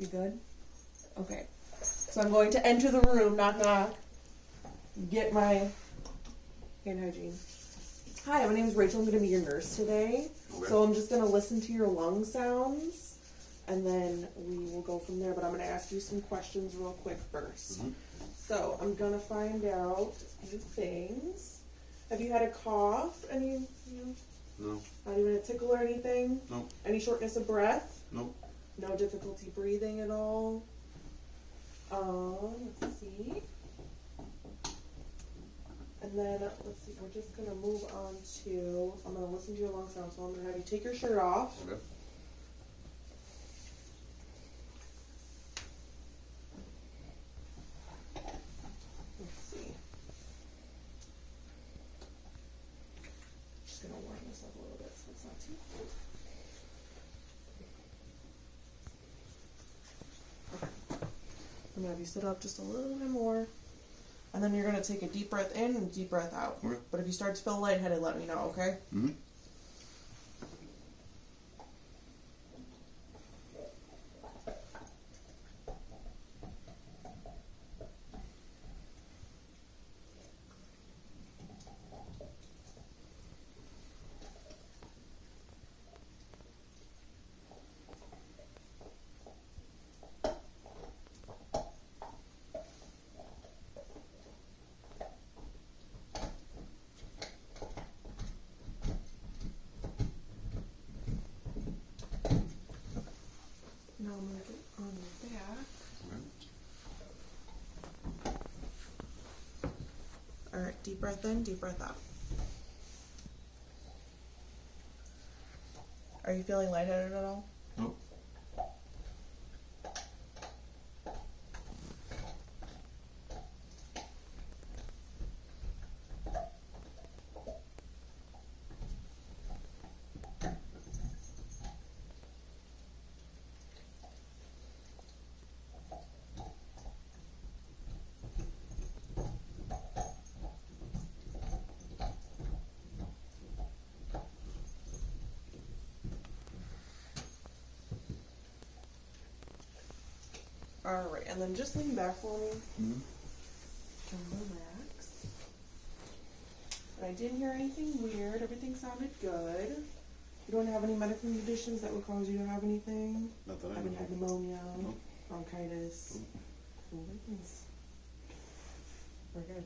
You good? Okay. So I'm going to enter the room, knock knock. Get my hand hygiene. Hi, my name is Rachel. I'm going to be your nurse today. Okay. So I'm just going to listen to your lung sounds, and then we will go from there. But I'm going to ask you some questions real quick first. Mhm. So I'm going to find out a few things. Have you had a cough? Any? No. Not even a tickle or anything? Nope. Any shortness of breath? Nope. No difficulty breathing at all? Let's see. And then, let's see, we're just going to move on to, I'm going to listen to your lung sound, so I'm going to have you take your shirt off. Okay. Let's see. Just going to warm this up a little bit so it's not too cold. Okay. I'm going to have you sit up just a little bit more. And then you're going to take a deep breath in and a deep breath out. Okay. But if you start to feel lightheaded, let me know, okay? Mm-hmm. Now I'm going to get on your back. Okay. Alright, deep breath in, deep breath out. Are you feeling lightheaded at all? Nope. Alright, and then just lean back for me. Mm-hmm. And relax. And I didn't hear anything weird. Everything sounded good. You don't have any medical conditions that would cause you to have anything? Not that I Haven't know. had pneumonia, Nope. bronchitis. Nope. Cool. We're good.